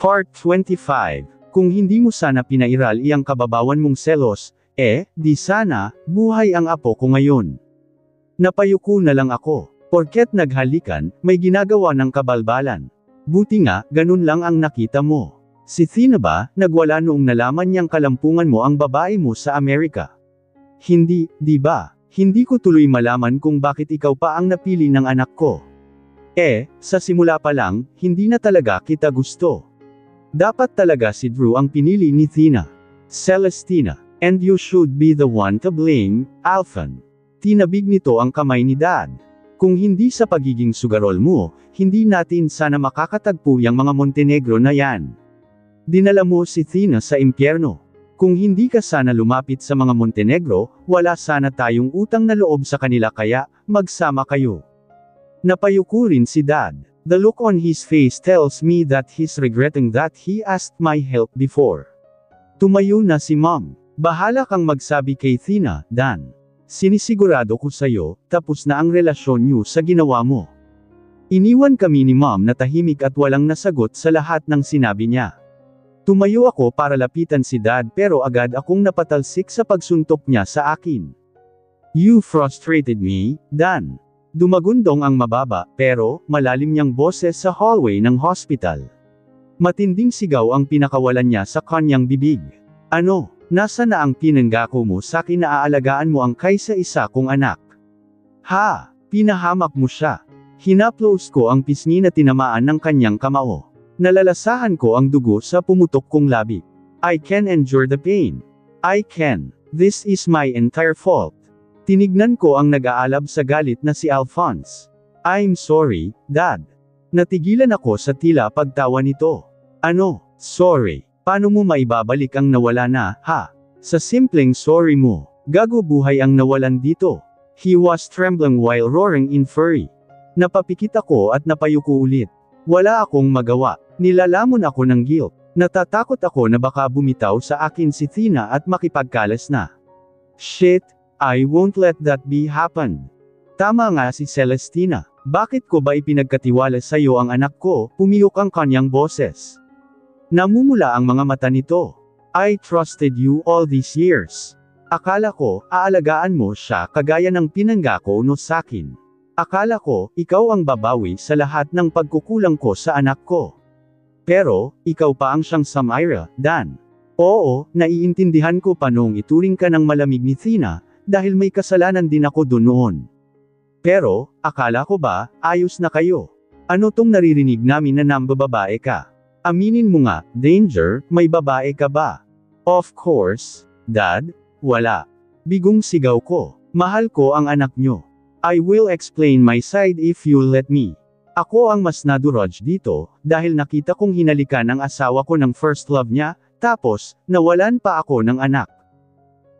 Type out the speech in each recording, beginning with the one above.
Part 25. Kung hindi mo sana pinairal iyang kababawan mong selos, di sana, buhay ang apo ko ngayon. Napayuko na lang ako. Porket naghalikan, may ginagawa ng kabalbalan. Buti nga, ganun lang ang nakita mo. Si Thina ba, nagwala noong nalaman niyang kalampungan mo ang babae mo sa Amerika? Hindi, di ba? Hindi ko tuloy malaman kung bakit ikaw pa ang napili ng anak ko. Sa simula pa lang, hindi na talaga kita gusto. Dapat talaga si Drew ang pinili ni Thina. Celestina. And you should be the one to blame, Alphan. Tinabig nito ang kamay ni Dad. Kung hindi sa pagiging sugarol mo, hindi natin sana makakatagpo yang mga Montenegro na yan. Dinala mo si Thina sa impyerno. Kung hindi ka sana lumapit sa mga Montenegro, wala sana tayong utang na loob sa kanila kaya, magsama kayo. Napayuko rin si Dad. The look on his face tells me that he's regretting that he asked my help before. Tumayo na si Mom. Bahala kang magsabi kay Thina, Dan. Sinisigurado ko sa'yo, tapos na ang relasyon niyo sa ginawa mo. Iniwan kami ni Mom na tahimik at walang nasagot sa lahat ng sinabi niya. Tumayo ako para lapitan si Dad pero agad akong napatalsik sa pagsuntok niya sa akin. You frustrated me, Dan. Dumagundong ang mababa, pero, malalim niyang boses sa hallway ng hospital. Matinding sigaw ang pinakawalan niya sa kanyang bibig. Ano, nasa na ang pinanggako mo sa akin na aalagaan mo ang kaysa-isa kong anak? Ha, pinahamak mo siya. Hinaplos ko ang pisngi na tinamaan ng kanyang kamao. Nalalasahan ko ang dugo sa pumutok kong labi. I can endure the pain. I can. This is my entire fault. Tinignan ko ang nag-aalab sa galit na si Alphonse. I'm sorry, Dad. Natigilan ako sa tila pagtawa nito. Ano, sorry? Paano mo maibabalik ang nawala na, ha? Sa simpleng sorry mo, gago buhay ang nawalan dito. He was trembling while roaring in fury. Napapikit ako at napayuko ulit. Wala akong magawa. Nilalamon ako ng guilt. Natatakot ako na baka bumitaw sa akin si Thina at makipagkalas na. Shit. I won't let that be happen. Tama nga si Celestina. Bakit ko ba ipinagkatiwala sa iyo ang anak ko? Pumiyok ang kanyang boses. Namumula ang mga mata nito. I trusted you all these years. Akala ko, aalagaan mo siya kagaya ng pinanggako no sakin. Akala ko, ikaw ang babawi sa lahat ng pagkukulang ko sa anak ko. Pero, ikaw pa ang siyang Samira, Dan. Oo, naiintindihan ko pa noong ituring ka ng malamig ni Thina, dahil may kasalanan din ako doon noon. Pero, akala ko ba, ayos na kayo? Ano tong naririnig namin na nambababae ka? Aminin mo nga, Danger, may babae ka ba? Of course, Dad, wala. Bigong sigaw ko. Mahal ko ang anak nyo. I will explain my side if you'll let me. Ako ang mas nadurog dito, dahil nakita kong hinalikan ang asawa ko ng first love niya, tapos, nawalan pa ako ng anak.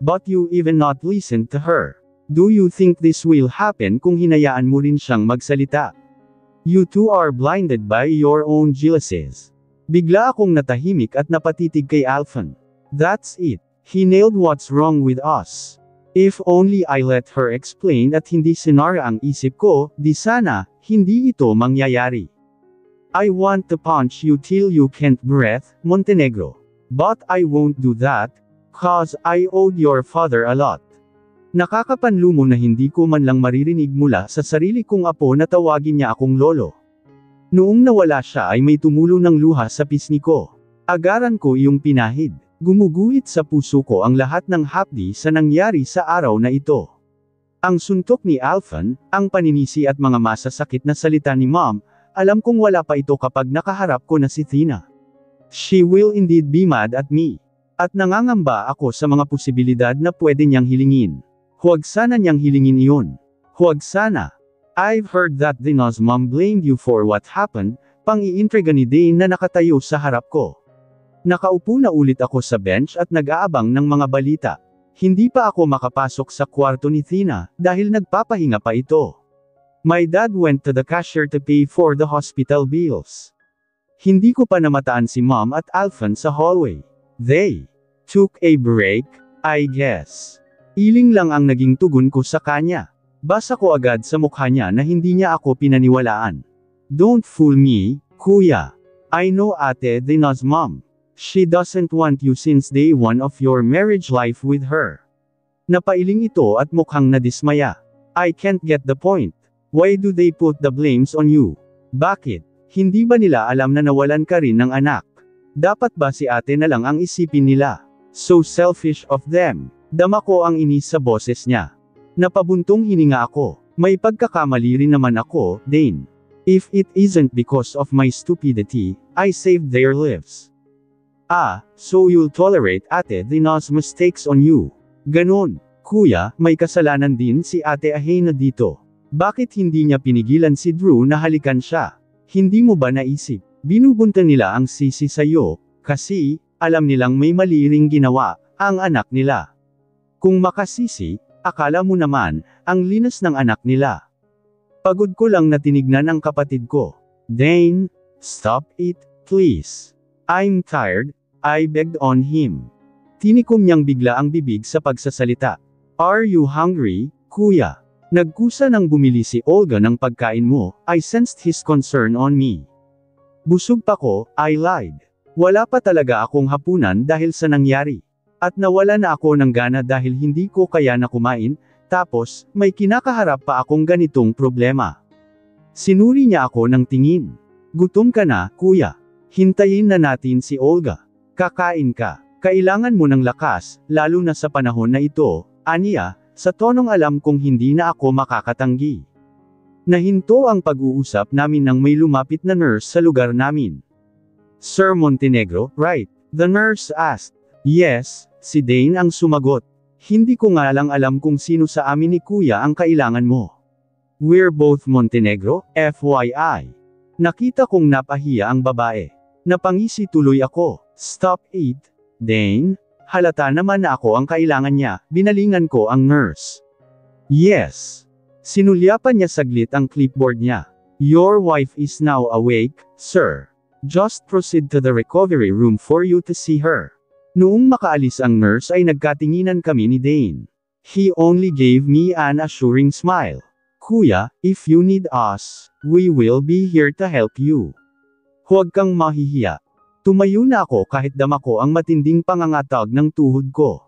But you even not listen to her. Do you think this will happen kung hinayaan mo rin siyang magsalita? You two are blinded by your own jealousies. Bigla akong natahimik at napatitig kay Alphan. That's it. He nailed what's wrong with us. If only I let her explain at hindi sinara ang isip ko, di sana, hindi ito mangyayari. I want to punch you till you can't breathe, Montenegro. But I won't do that. Cause I owed your father a lot. Nakakapanlumo na hindi ko man lang maririnig mula sa sarili kong apo na tawagin niya akong lolo. Noong nawala siya ay may tumulo ng luha sa pisngi ko. Agaran ko iyong pinahid. Gumuguhit sa puso ko ang lahat ng hapdi sa nangyari sa araw na ito. Ang suntok ni Alphan, ang paninisi at mga masasakit na salita ni Mom, alam kong wala pa ito kapag nakaharap ko na si Thina. She will indeed be mad at me. At nangangamba ako sa mga posibilidad na pwede niyang hilingin. Huwag sana niyang hilingin iyon. Huwag sana. I've heard that Dina's mom blamed you for what happened, pang-iintriga ni Dane na nakatayo sa harap ko. Nakaupo na ulit ako sa bench at nag-aabang ng mga balita. Hindi pa ako makapasok sa kwarto ni Thina, dahil nagpapahinga pa ito. My dad went to the cashier to pay for the hospital bills. Hindi ko pa namataan si Mom at Alphan sa hallway. They took a break, I guess. Iling lang ang naging tugon ko sa kanya. Basa ko agad sa mukha niya na hindi niya ako pinaniwalaan. Don't fool me, kuya. I know Ate Dina's mom. She doesn't want you since day one of your marriage life with her. Napailing ito at mukhang nadismaya. I can't get the point. Why do they put the blames on you? Bakit? Hindi ba nila alam na nawalan ka rin ng anak? Dapat ba si ate na lang ang isipin nila? So selfish of them. Dama ko ang inis sa boses niya. Napabuntong hininga ako. May pagkakamali rin naman ako, Dane. If it isn't because of my stupidity, I saved their lives. Ah, so you'll tolerate Ate Dina's mistakes on you. Ganon. Kuya, may kasalanan din si Ate Ahena dito. Bakit hindi niya pinigilan si Drew na halikan siya? Hindi mo ba naisip? Binubunta nila ang sisi sa'yo, kasi, alam nilang may mali ring ginawa, ang anak nila. Kung makasisi, akala mo naman, ang linas ng anak nila. Pagod ko lang na tinignan ang kapatid ko. Dane, stop it, please. I'm tired, I begged on him. Tinikom niyang bigla ang bibig sa pagsasalita. Are you hungry, kuya? Nagkusa nang bumili si Olga ng pagkain mo, I sensed his concern on me. Busog pa ko, I lied. Wala pa talaga akong hapunan dahil sa nangyari. At nawala na ako ng gana dahil hindi ko kaya na kumain, tapos, may kinakaharap pa akong ganitong problema. Sinuri niya ako ng tingin. Gutom ka na, kuya. Hintayin na natin si Olga. Kakain ka. Kailangan mo ng lakas, lalo na sa panahon na ito, aniya, sa tonong alam kong hindi na ako makakatanggi. Nahinto ang pag-uusap namin nang may lumapit na nurse sa lugar namin. Sir Montenegro, right? The nurse asked. Yes, si Dane ang sumagot. Hindi ko nga lang alam kung sino sa amin ni kuya ang kailangan mo. We're both Montenegro, FYI. Nakita kong napahiya ang babae. Napangisi tuloy ako. Stop it, Dane. Halata naman na ako ang kailangan niya, binalingan ko ang nurse. Yes. Sinulyapan niya saglit ang clipboard niya. Your wife is now awake, sir. Just proceed to the recovery room for you to see her. Noong makaalis ang nurse ay nagkatinginan kami ni Dane. He only gave me an assuring smile. Kuya, if you need us, we will be here to help you. Huwag kang mahihiya. Tumayo na ako kahit dama ko ang matinding pangangatag ng tuhod ko.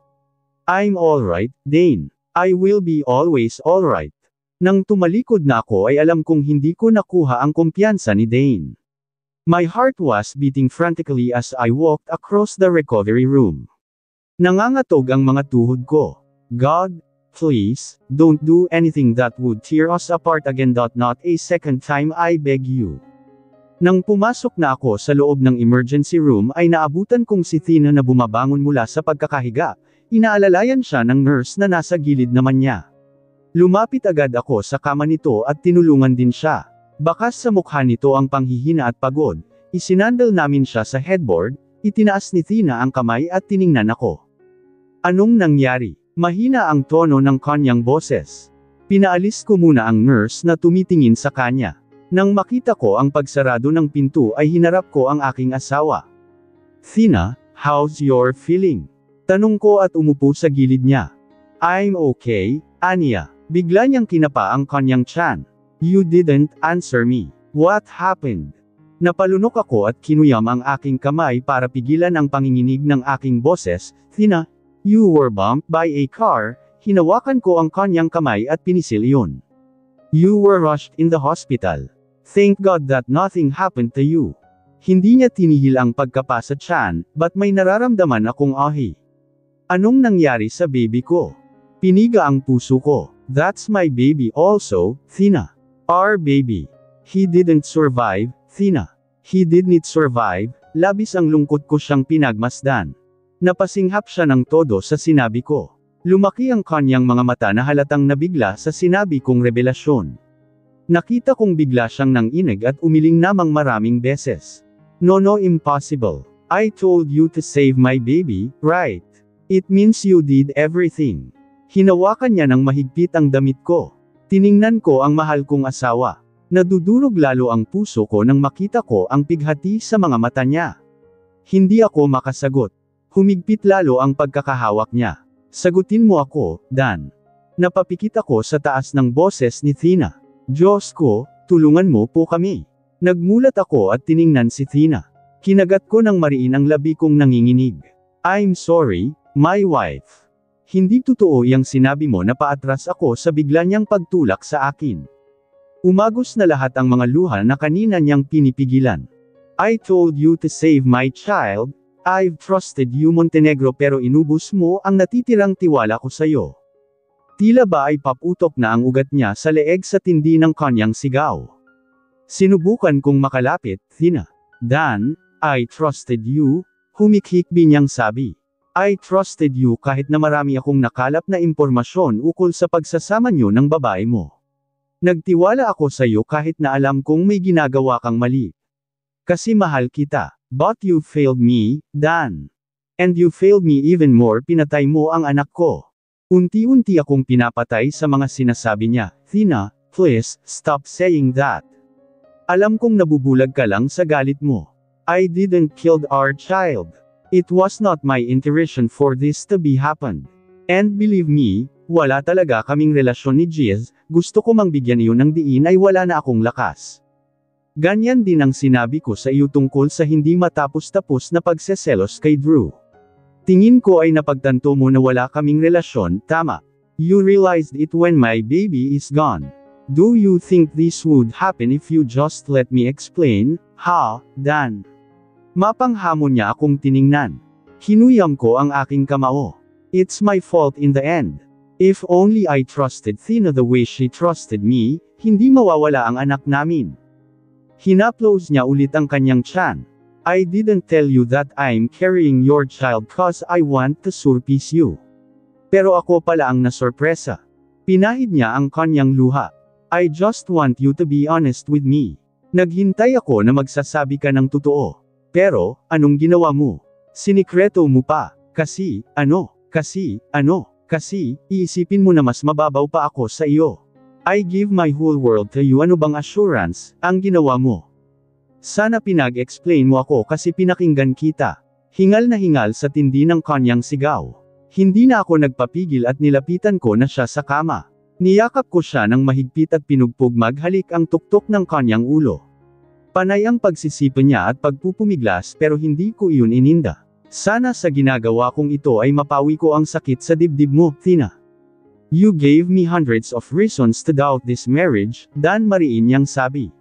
I'm alright, Dane. I will be always alright. Nang tumalikod na ako ay alam kong hindi ko nakuha ang kumpiyansa ni Dane. My heart was beating frantically as I walked across the recovery room. Nangangatog ang mga tuhod ko. God, please, don't do anything that would tear us apart again. Not a second time, I beg you. Nang pumasok na ako sa loob ng emergency room ay naabutan kong si Tina na bumabangon mula sa pagkakahiga. Inaalalayan siya ng nurse na nasa gilid naman niya. Lumapit agad ako sa kama nito at tinulungan din siya. Bakas sa mukha nito ang panghihina at pagod, isinandal namin siya sa headboard, itinaas ni Tina ang kamay at tiningnan ako. Anong nangyari? Mahina ang tono ng kanyang boses. Pinaalis ko muna ang nurse na tumitingin sa kanya. Nang makita ko ang pagsarado ng pinto ay hinarap ko ang aking asawa. Tina, how's your feeling? Tanong ko at umupo sa gilid niya. I'm okay, Anya. Bigla niyang kinapa ang kanyang tiyan. You didn't answer me. What happened? Napalunok ako at kinuyam ang aking kamay para pigilan ang panginginig ng aking boses. Tina, you were bumped by a car. Hinawakan ko ang kanyang kamay at pinisil iyon. You were rushed in the hospital. Thank God that nothing happened to you. Hindi niya tinihil ang pagkapa sa tiyan, but may nararamdaman akong ahi. Anong nangyari sa baby ko? Piniga ang puso ko. That's my baby also, Tina. Our baby. He didn't survive, Tina. He didn't survive. Labis ang lungkot ko siyang pinagmasdan. Napasinghap siya ng todo sa sinabi ko. Lumaki ang kanyang mga mata na halatang nabigla sa sinabi kong revelasyon. Nakita kong bigla siyang nanginig at umiling namang maraming beses. No, impossible. I told you to save my baby, right? It means you did everything. Hinawakan niya ng mahigpit ang damit ko. Tiningnan ko ang mahal kong asawa. Nadudurog lalo ang puso ko nang makita ko ang pighati sa mga mata niya. Hindi ako makasagot. Humigpit lalo ang pagkakahawak niya. Sagutin mo ako, Dan. Napapikit ako sa taas ng boses ni Tina. Diyos ko, tulungan mo po kami. Nagmulat ako at tiningnan si Tina. Kinagat ko ng mariin ang labi kong nanginginig. I'm sorry, my wife. Hindi totoo yang sinabi mo na paatras ako sa bigla niyang pagtulak sa akin. Umagos na lahat ang mga luha na kanina niyang pinipigilan. I told you to save my child, I've trusted you Montenegro pero inubos mo ang natitirang tiwala ko sa'yo. Tila ba ay paputok na ang ugat niya sa leeg sa tindi ng kanyang sigaw. Sinubukan kong makalapit, Thina. Dan, I trusted you, humikhikbi niyang sabi. I trusted you kahit na marami akong nakalap na impormasyon ukol sa pagsasama niyo ng babae mo. Nagtiwala ako sa iyo kahit na alam kong may ginagawa kang mali. Kasi mahal kita. But you failed me, Dan. And you failed me even more, pinatay mo ang anak ko. Unti-unti akong pinapatay sa mga sinasabi niya. Thina, please, stop saying that. Alam kong nabubulag ka lang sa galit mo. I didn't kill our child. It was not my intention for this to be happened. And believe me, wala talaga kaming relasyon ni Giz, gusto ko mang bigyan iyon ng diin ay wala na akong lakas. Ganyan din ang sinabi ko sa iyo tungkol sa hindi matapos-tapos na pagseselos kay Drew. Tingin ko ay napagtanto mo na wala kaming relasyon, tama. You realized it when my baby is gone. Do you think this would happen if you just let me explain, ha, Dan? Mapanghamon niya akong tiningnan. Hinuyam ko ang aking kamao. It's my fault in the end. If only I trusted Thina the way she trusted me, hindi mawawala ang anak namin. Hinaplos niya ulit ang kanyang tiyan. I didn't tell you that I'm carrying your child cause I want to surprise you. Pero ako pala ang nasorpresa. Pinahid niya ang kanyang luha. I just want you to be honest with me. Naghintay ako na magsasabi ka ng totoo. Pero, anong ginawa mo? Sinikreto mo pa. Kasi, iisipin mo na mas mababaw pa ako sa iyo. I give my whole world to you. Ano bang assurance ang ginawa mo? Sana pinag-explain mo ako kasi pinakinggan kita. Hingal na hingal sa tindi ng kanyang sigaw. Hindi na ako nagpapigil at nilapitan ko na siya sa kama. Niyakap ko siya ng mahigpit at pinugpog maghalik ang tuktok ng kanyang ulo. Panay ang pagsisipa niya at pagpupumiglas pero hindi ko iyon ininda. Sana sa ginagawa kong ito ay mapawi ko ang sakit sa dibdib mo, Thina. You gave me hundreds of reasons to doubt this marriage, Dan mariin niyang sabi.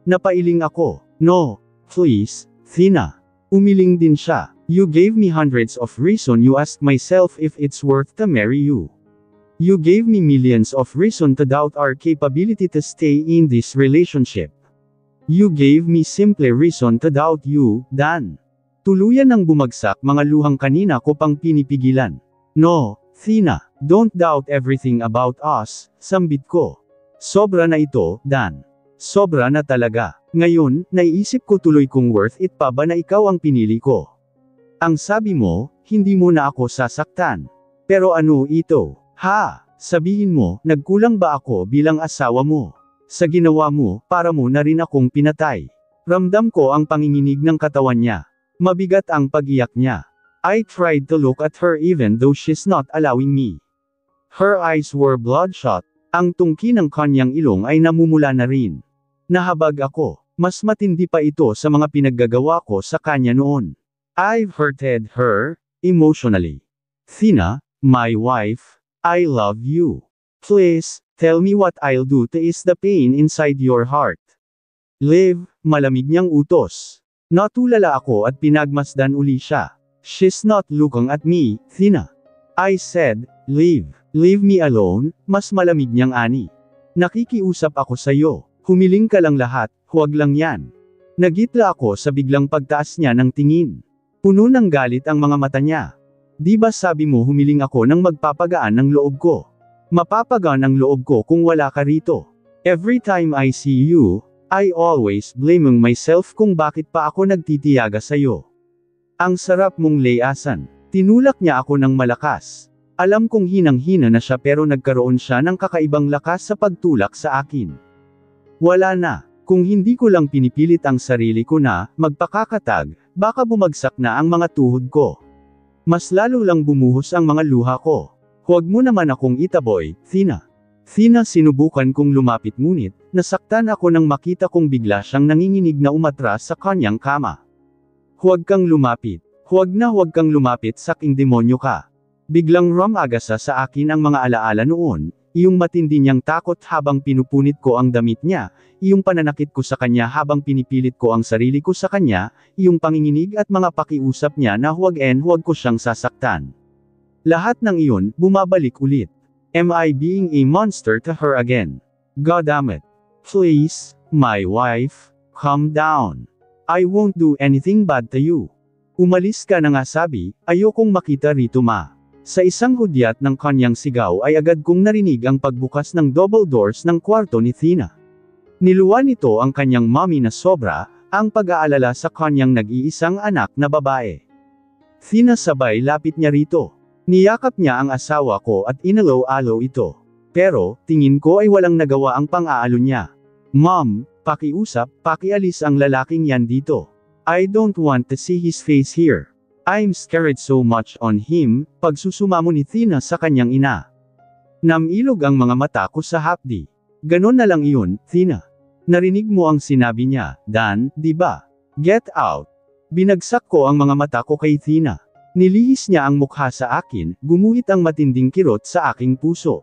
Napailing ako. No, please, Thina. Umiling din siya. You gave me hundreds of reasons. You asked myself if it's worth to marry you. You gave me millions of reasons to doubt our capability to stay in this relationship. You gave me simple reason to doubt you, Dan. Tuluyan ang bumagsak mga luhang kanina ko pang pinipigilan. No, Thina, don't doubt everything about us, sambit ko. Sobra na ito, Dan. Sobra na talaga. Ngayon, naiisip ko tuloy kung worth it pa ba na ikaw ang pinili ko. Ang sabi mo, hindi mo na ako sasaktan. Pero ano ito? Ha? Sabihin mo, nagkulang ba ako bilang asawa mo? Sa ginawa mo, para mo na rin akong pinatay. Ramdam ko ang panginginig ng katawan niya. Mabigat ang pag-iyak niya. I tried to look at her even though she's not allowing me. Her eyes were bloodshot. Ang tungki ng kanyang ilong ay namumula na rin. Nahabag ako. Mas matindi pa ito sa mga pinaggagawa ko sa kanya noon. I've hurted her, emotionally. Thina, my wife, I love you. Please, tell me what I'll do to ease the pain inside your heart. Liv, malamig niyang utos. Natulala ako at pinagmasdan uli siya. She's not looking at me, Thina. I said, Liv, leave me alone, mas malamig niyang ani. Nakikiusap ako sa'yo. Humiling ka lang lahat, huwag lang yan. Nagitla ako sa biglang pagtaas niya ng tingin. Puno ng galit ang mga mata niya. Di ba sabi mo humiling ako nang magpapagaan ng loob ko? Mapapagaan ang loob ko kung wala ka rito. Every time I see you, I always blaming myself kung bakit pa ako nagtitiyaga sa'yo. Ang sarap mong layasan. Tinulak niya ako ng malakas. Alam kong hinang-hina na siya pero nagkaroon siya ng kakaibang lakas sa pagtulak sa akin. Wala na. Kung hindi ko lang pinipilit ang sarili ko na magpakakatag, baka bumagsak na ang mga tuhod ko. Mas lalo lang bumuhos ang mga luha ko. Huwag mo naman akong itaboy, Thina. Thina, sinubukan kong lumapit ngunit, nasaktan ako nang makita kong bigla siyang nanginginig na umatras sa kanyang kama. Huwag kang lumapit. Huwag kang lumapit sa aking demonyo ka. Biglang rumagasa sa akin ang mga alaala noon, iyong matindi niyang takot habang pinupunit ko ang damit niya, iyong pananakit ko sa kanya habang pinipilit ko ang sarili ko sa kanya, iyong panginginig at mga pakiusap niya na huwag ko siyang sasaktan. Lahat ng iyon, bumabalik ulit. Am I being a monster to her again? Goddammit. Please, my wife, calm down. I won't do anything bad to you. Umalis ka na nga sabi, ayokong makita rito ma. Sa isang hudyat ng kanyang sigaw ay agad kong narinig ang pagbukas ng double doors ng kwarto ni Thina. Niluwan nito ang kanyang mommy na sobra, ang pag-aalala sa kanyang nag-iisang anak na babae. Thina sabay lapit niya rito. Niyakap niya ang asawa ko at inalaw-alaw ito. Pero, tingin ko ay walang nagawa ang pang-aalo niya. Mom, pakiusap, pakialis ang lalaking yan dito. I don't want to see his face here. I'm scared so much on him, pagsusumamo ni Thina sa kanyang ina. Namilog ang mga mata ko sa hapdi. Ganon na lang iyon, Thina. Narinig mo ang sinabi niya, Dan, di ba? Get out. Binagsak ko ang mga mata ko kay Thina. Nilihis niya ang mukha sa akin, gumuhit ang matinding kirot sa aking puso.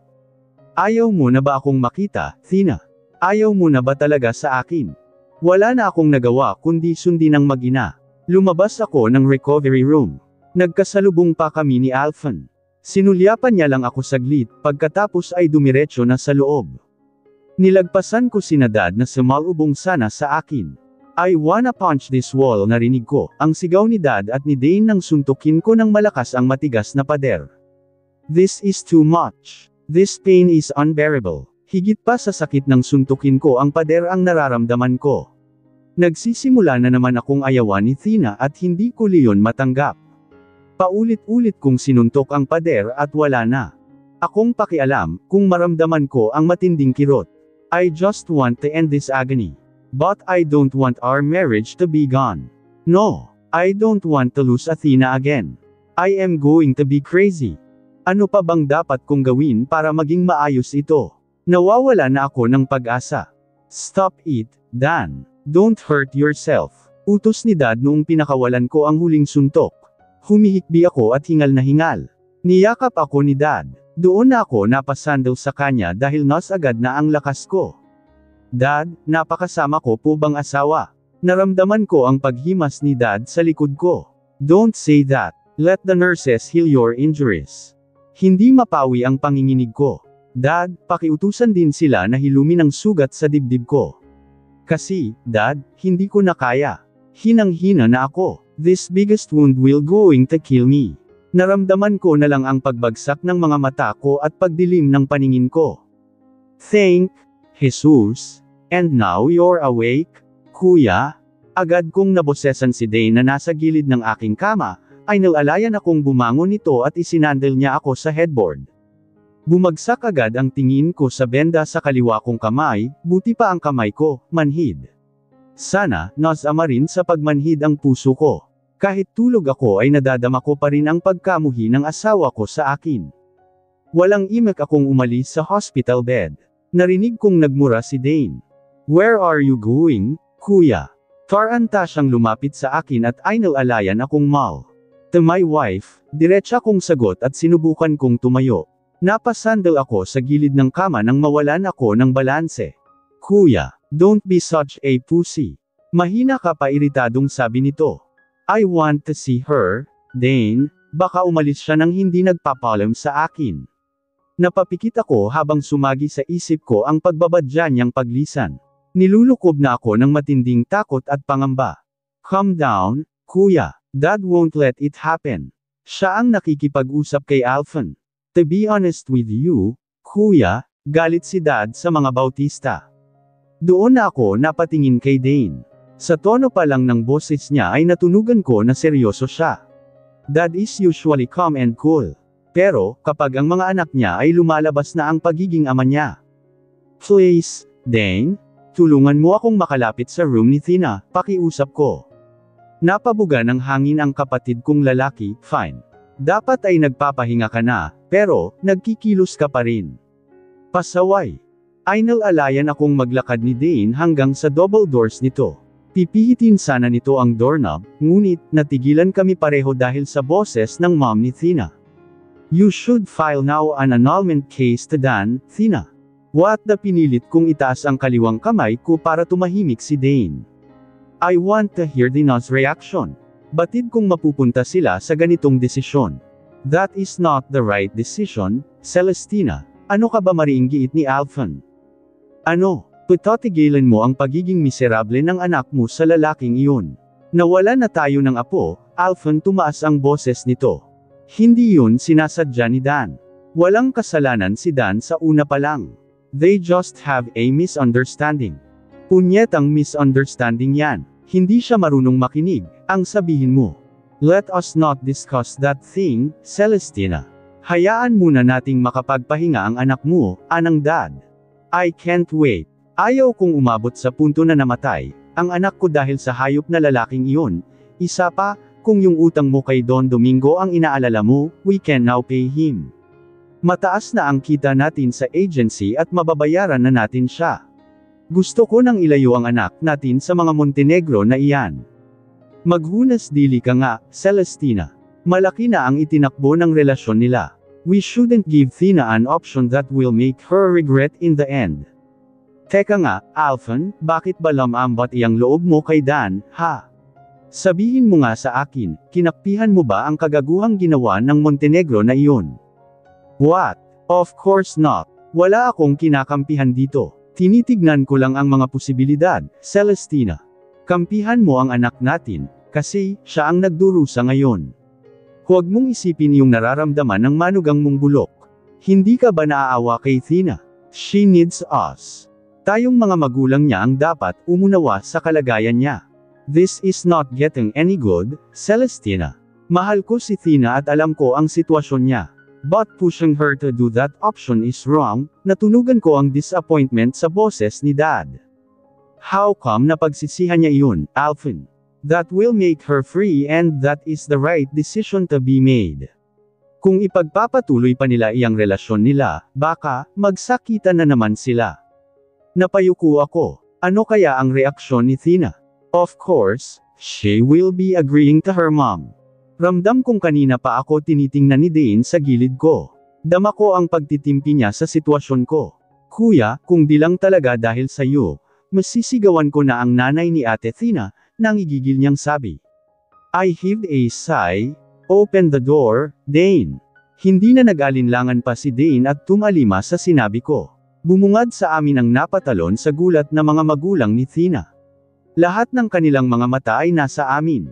Ayaw mo na ba akong makita, Thina? Ayaw mo na ba talaga sa akin? Wala na akong nagawa kundi sundin ang mag-ina. Lumabas ako ng recovery room. Nagkasalubong pa kami ni Alphan. Sinulyapan niya lang ako saglit, pagkatapos ay dumiretso na sa loob. Nilagpasan ko sina Dad na sumalubong sana sa akin. I wanna punch this wall, narinig ko, ang sigaw ni Dad at ni Dane nang suntukin ko ng malakas ang matigas na pader. This is too much. This pain is unbearable. Higit pa sa sakit ng suntukin ko ang pader ang nararamdaman ko. Nagsisimula na naman akong ayawan ni Thina at hindi ko liyon matanggap. Paulit-ulit kong sinuntok ang pader at wala na. Akong pakialam kung maramdaman ko ang matinding kirot. I just want to end this agony. But I don't want our marriage to be gone. No, I don't want to lose Athena again. I am going to be crazy. Ano pa bang dapat kong gawin para maging maayos ito? Nawawala na ako ng pag-asa. Stop it, Dan. Don't hurt yourself. Utos ni Dad noong pinakawalan ko ang huling suntok. Humihikbi ako at hingal na hingal. Niyakap ako ni Dad. Doon na ako napasandal sa kanya dahil nas agad na ang lakas ko. Dad, napakasama ko po bang asawa? Naramdaman ko ang paghimas ni Dad sa likod ko. Don't say that. Let the nurses heal your injuries. Hindi mapawi ang panginginig ko. Dad, pakiutusan din sila na hilumin ang sugat sa dibdib ko. Kasi, Dad, hindi ko na kaya. Hinang-hina na ako. This biggest wound will going to kill me. Naramdaman ko na lang ang pagbagsak ng mga mata ko at pagdilim ng paningin ko. Thank Jesus. And now you're awake, Kuya? Agad kong nabosesan si Dane na nasa gilid ng aking kama, ay nalalayan akong bumangon nito at isinandal niya ako sa headboard. Bumagsak agad ang tingin ko sa benda sa kaliwa kong kamay, buti pa ang kamay ko, manhid. Sana, nasama rin sa pagmanhid ang puso ko. Kahit tulog ako ay nadadama ko pa rin ang pagkamuhi ng asawa ko sa akin. Walang imak akong umalis sa hospital bed. Narinig kong nagmura si Dane. Where are you going, Kuya? Taranta siyang lumapit sa akin at ay nalalayan akong mal. To my wife, diretsa kong sagot at sinubukan kong tumayo. Napasandal ako sa gilid ng kama nang mawalan ako ng balanse. Kuya, don't be such a pussy. Mahina ka pa, iritadong sabi nito. I want to see her, Dane. Baka umalis siya nang hindi nagpapalam sa akin. Napapikit ako habang sumagi sa isip ko ang pagbabadya niyang paglisan. Nilulukob na ako ng matinding takot at pangamba. Calm down, Kuya. Dad won't let it happen. Siya ang nakikipag-usap kay Alphan. To be honest with you, Kuya, galit si Dad sa mga Bautista. Doon na ako napatingin kay Dane. Sa tono pa lang ng boses niya ay natunugan ko na seryoso siya. Dad is usually calm and cool. Pero, kapag ang mga anak niya ay lumalabas na ang pagiging ama niya. Please, Dane, tulungan mo akong makalapit sa room ni Thina, pakiusap ko. Napabuga ng hangin ang kapatid kong lalaki, fine. Dapat ay nagpapahinga ka na, pero, nagkikilos ka pa rin. Pasaway. Ay nalalayan akong maglakad ni Dane hanggang sa double doors nito. Pipihitin sana nito ang doorknob, ngunit, natigilan kami pareho dahil sa boses ng mom ni Thina. You should file now an annulment case to Dan, Thina. What the pinilit kong itaas ang kaliwang kamay ko para tumahimik si Dane. I want to hear Dina's reaction. Batid kong mapupunta sila sa ganitong desisyon. That is not the right decision, Celestina. Ano ka ba mariinggiit ni Alphen? Ano? Patatigilan mo ang pagiging miserable ng anak mo sa lalaking iyon. Nawala na tayo ng apo, Alphen, tumaas ang boses nito. Hindi yun sinasadya ni Dan. Walang kasalanan si Dan sa una pa lang. They just have a misunderstanding. Punyetang misunderstanding yan. Hindi siya marunong makinig, ang sabihin mo. Let us not discuss that thing, Celestina. Hayaan muna nating makapagpahinga ang anak mo, anang dad. I can't wait. Ayaw kong umabot sa punto na namatay, ang anak ko dahil sa hayop na lalaking iyon. Isa pa, kung yung utang mo kay Don Domingo ang inaalala mo, we can now pay him. Mataas na ang kita natin sa agency at mababayaran na natin siya. Gusto ko nang ilayo ang anak natin sa mga Montenegro na iyan. Maghunas dili ka nga, Celestina. Malaki na ang itinakbo ng relasyon nila. We shouldn't give Thina an option that will make her regret in the end. Teka nga, Alphen, bakit ba lamambat iyang loob mo kay Dan, ha? Sabihin mo nga sa akin, kinakpihan mo ba ang kagaguhang ginawa ng Montenegro na iyon? What? Of course not. Wala akong kinakampihan dito. Tinitignan ko lang ang mga posibilidad, Celestina. Kampihan mo ang anak natin, kasi, siya ang nagdurusa ngayon. Huwag mong isipin yung nararamdaman ng manugang mong bulok. Hindi ka ba naaawa kay Thina? She needs us. Tayong mga magulang niya ang dapat umunawa sa kalagayan niya. This is not getting any good, Celestina. Mahal ko si Thina at alam ko ang sitwasyon niya. But pushing her to do that option is wrong. Natunugan ko ang disappointment sa boses ni Dad. How come napagsisihan niya iyon, Alphen? That will make her free and that is the right decision to be made. Kung ipagpapatuloy pa nila iyang relasyon nila, baka, magsakitan na naman sila. Napayuko ako. Ano kaya ang reaksyon ni Thina? Of course, she will be agreeing to her mom. Ramdam kong kanina pa ako tinitingnan ni Dane sa gilid ko. Dama ko ang pagtitimpi niya sa sitwasyon ko. Kuya, kung di lang talaga dahil sa iyo, masisigawan ko na ang nanay ni Ate Thina, nangigigil niyang sabi. I heaved a sigh. Open the door, Dane. Hindi na nag-alinlangan pa si Dane at tumalima sa sinabi ko. Bumungad sa amin ang napatalon sa gulat na mga magulang ni Thina. Lahat ng kanilang mga mata ay nasa amin.